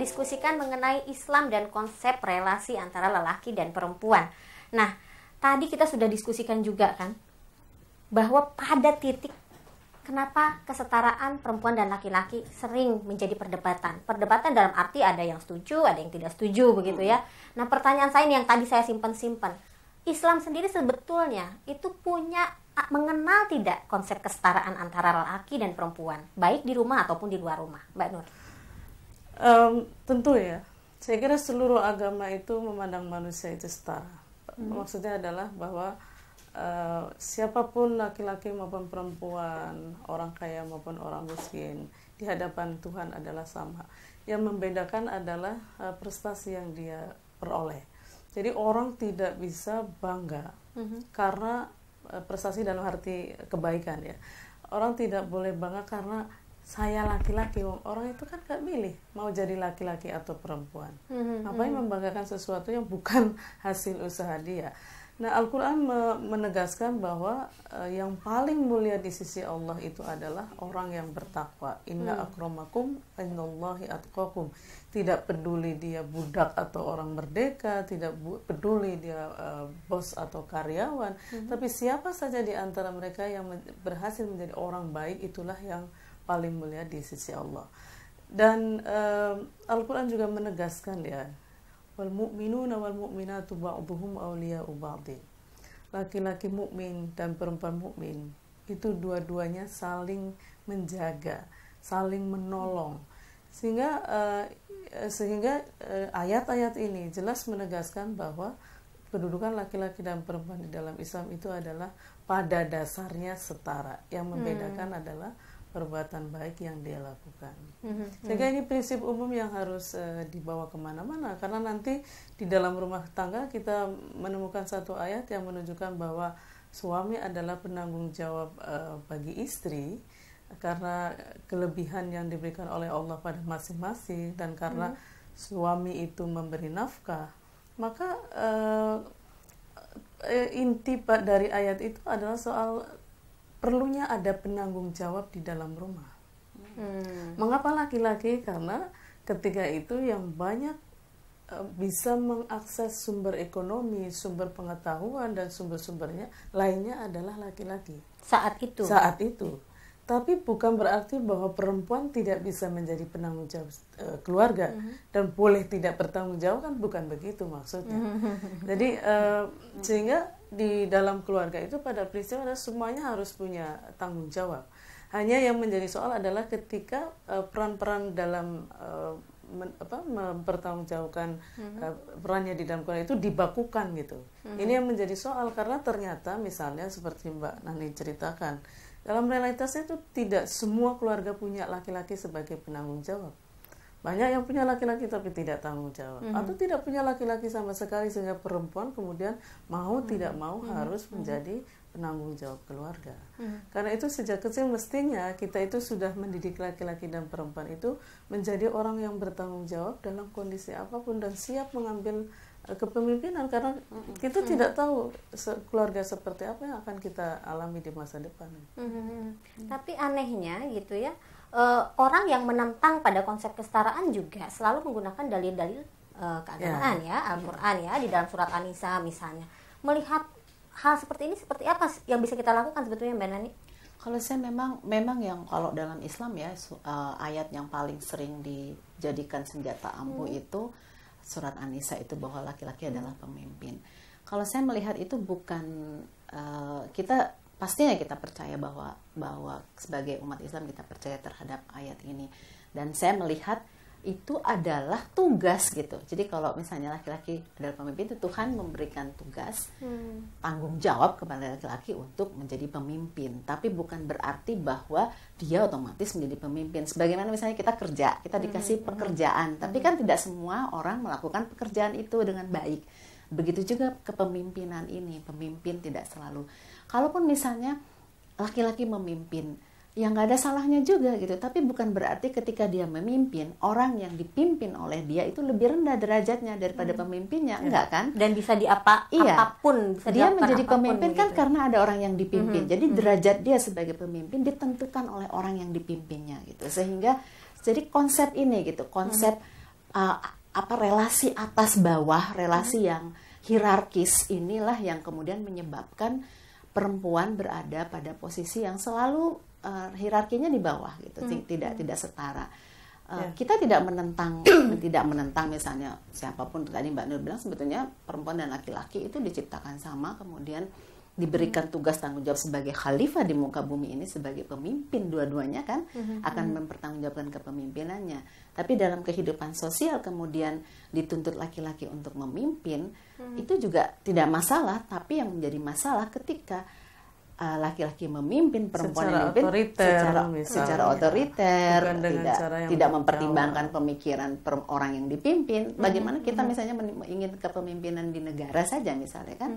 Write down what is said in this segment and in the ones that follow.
mendiskusikan mengenai Islam dan konsep relasi antara lelaki dan perempuan. Nah, tadi kita sudah diskusikan juga kan, bahwa pada titik kenapa kesetaraan perempuan dan laki-laki sering menjadi perdebatan. Perdebatan dalam arti ada yang setuju, ada yang tidak setuju begitu ya. Nah, pertanyaan saya ini yang tadi saya simpan-simpan. Islam sendiri sebetulnya itu mengenal tidak konsep kesetaraan antara laki dan perempuan, baik di rumah ataupun di luar rumah, Mbak Nur? Tentu ya. Saya kira seluruh agama itu memandang manusia itu setara. Maksudnya adalah bahwa siapapun laki-laki maupun perempuan, orang kaya maupun orang miskin, di hadapan Tuhan adalah sama. Yang membedakan adalah prestasi yang dia peroleh. Jadi orang tidak bisa bangga karena prestasi dalam arti kebaikan ya. Orang tidak boleh bangga karena saya laki-laki. Orang itu kan gak milih mau jadi laki-laki atau perempuan. Ngapain membanggakan sesuatu yang bukan hasil usaha dia. Nah, Al-Quran menegaskan bahwa yang paling mulia di sisi Allah itu adalah orang yang bertakwa. Inna akramakum innallahi atqakum. Tidak peduli dia budak atau orang merdeka, tidak peduli dia bos atau karyawan, tapi siapa saja di antara mereka yang berhasil menjadi orang baik, itulah yang paling mulia di sisi Allah. Dan Al-Quran juga menegaskan ya, wal mu'minuna wal mu'minatu ba'duhum awliya'u ba'din. Laki-laki mukmin dan perempuan mukmin itu dua-duanya saling menjaga, saling menolong. Sehingga ayat-ayat ini jelas menegaskan bahwa kedudukan laki-laki dan perempuan di dalam Islam itu adalah pada dasarnya setara. Yang membedakan adalah perbuatan baik yang dia lakukan. Sehingga ini prinsip umum yang harus dibawa kemana-mana. Karena nanti di dalam rumah tangga kita menemukan satu ayat yang menunjukkan bahwa suami adalah penanggung jawab bagi istri, karena kelebihan yang diberikan oleh Allah pada masing-masing, dan karena suami itu memberi nafkah, maka inti dari ayat itu adalah soal perlunya ada penanggung jawab di dalam rumah. Mengapa laki-laki? Karena ketika itu yang banyak bisa mengakses sumber ekonomi, sumber pengetahuan, dan sumber-sumbernya lainnya adalah laki-laki. Saat itu. Tapi bukan berarti bahwa perempuan tidak bisa menjadi penanggung jawab keluarga dan boleh tidak bertanggung jawab, kan bukan begitu maksudnya. Jadi sehingga di dalam keluarga itu pada prinsipnya semuanya harus punya tanggung jawab. Hanya yang menjadi soal adalah ketika peran-peran dalam mempertanggungjawabkan perannya di dalam keluarga itu dibakukan gitu. Ini yang menjadi soal, karena ternyata misalnya seperti Mbak Nani ceritakan, dalam realitasnya itu tidak semua keluarga punya laki-laki sebagai penanggung jawab. Banyak yang punya laki-laki tapi tidak tanggung jawab, atau tidak punya laki-laki sama sekali, sehingga perempuan kemudian mau tidak mau harus menjadi penanggung jawab keluarga. Karena itu sejak kecil mestinya kita itu sudah mendidik laki-laki dan perempuan itu menjadi orang yang bertanggung jawab dalam kondisi apapun dan siap mengambil kepemimpinan, karena kita tidak tahu keluarga seperti apa yang akan kita alami di masa depan. Tapi anehnya gitu ya, orang yang menentang pada konsep kesetaraan juga selalu menggunakan dalil-dalil keagamaan ya, Al-Quran ya, di dalam surat An-Nisa misalnya. Melihat hal seperti ini, seperti apa yang bisa kita lakukan sebetulnya, Mbak Nani? Kalau saya memang yang kalau dalam Islam ya, ayat yang paling sering dijadikan senjata ampuh itu surat An-Nisa, itu bahwa laki-laki adalah pemimpin. Kalau saya melihat itu bukan kita pastinya kita percaya bahwa sebagai umat Islam kita percaya terhadap ayat ini, dan saya melihat itu adalah tugas gitu. Jadi kalau misalnya laki-laki adalah pemimpin, itu Tuhan memberikan tugas tanggung jawab kepada laki-laki untuk menjadi pemimpin, tapi bukan berarti bahwa dia otomatis menjadi pemimpin. Sebagaimana misalnya kita kerja, kita dikasih pekerjaan, tapi kan tidak semua orang melakukan pekerjaan itu dengan baik. Begitu juga kepemimpinan ini, pemimpin tidak selalu. Kalaupun misalnya laki-laki memimpin, ya nggak ada salahnya juga gitu, tapi bukan berarti ketika dia memimpin, orang yang dipimpin oleh dia itu lebih rendah derajatnya daripada pemimpinnya, enggak kan? Dan bisa apapun, bisa dia menjadi pemimpin kan gitu. Karena ada orang yang dipimpin. Jadi derajat dia sebagai pemimpin ditentukan oleh orang yang dipimpinnya gitu. Sehingga jadi konsep ini gitu, konsep relasi atas bawah, relasi yang hierarkis inilah yang kemudian menyebabkan perempuan berada pada posisi yang selalu hierarkinya di bawah gitu, tidak setara. Kita tidak menentang misalnya siapapun, tadi Mbak Nur bilang sebetulnya perempuan dan laki-laki itu diciptakan sama, kemudian diberikan tugas tanggung jawab sebagai khalifah di muka bumi ini, sebagai pemimpin, dua-duanya kan akan mempertanggungjawabkan kepemimpinannya. Tapi dalam kehidupan sosial kemudian dituntut laki-laki untuk memimpin, itu juga tidak masalah. Tapi yang menjadi masalah ketika laki-laki memimpin, perempuan yang memimpin secara otoriter, tidak mempertimbangkan pemikiran orang yang dipimpin. Bagaimana kita misalnya ingin kepemimpinan di negara saja misalnya kan,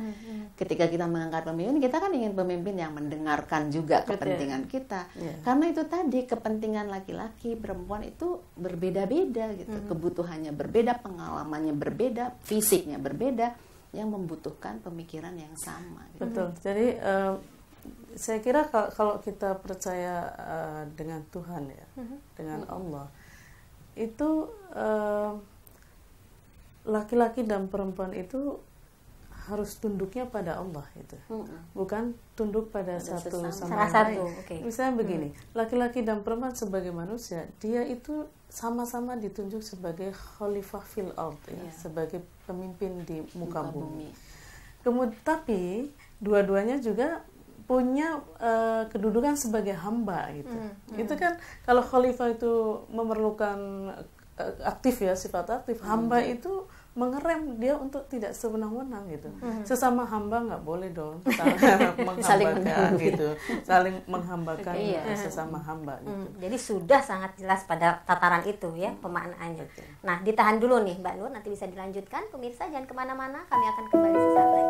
ketika kita mengangkat pemimpin, kita kan ingin pemimpin yang mendengarkan juga kepentingan kita. Karena itu tadi, kepentingan laki-laki, perempuan itu berbeda-beda gitu, kebutuhannya berbeda, pengalamannya berbeda, fisiknya berbeda, yang membutuhkan pemikiran yang sama gitu. Betul. Jadi saya kira kalau kita percaya dengan Tuhan ya, dengan Allah, itu laki-laki dan perempuan itu harus tunduknya pada Allah itu, bukan tunduk pada satu sama lain. Misalnya begini, laki-laki dan perempuan sebagai manusia, dia itu sama-sama ditunjuk sebagai khalifah fil ard ya, sebagai pemimpin di muka bumi. Kemudian tapi dua-duanya juga punya kedudukan sebagai hamba gitu. Itu kan kalau khalifah itu memerlukan aktif ya, sifat aktif. Hamba itu mengerem dia untuk tidak sewenang-wenang gitu. Sesama hamba nggak boleh dong menghambakan gitu, saling menghambakan sesama hamba gitu. Jadi sudah sangat jelas pada tataran itu ya pemaknaannya. Nah, ditahan dulu nih Mbak Nur, nanti bisa dilanjutkan. Pemirsa jangan kemana-mana, kami akan kembali sesaat lagi.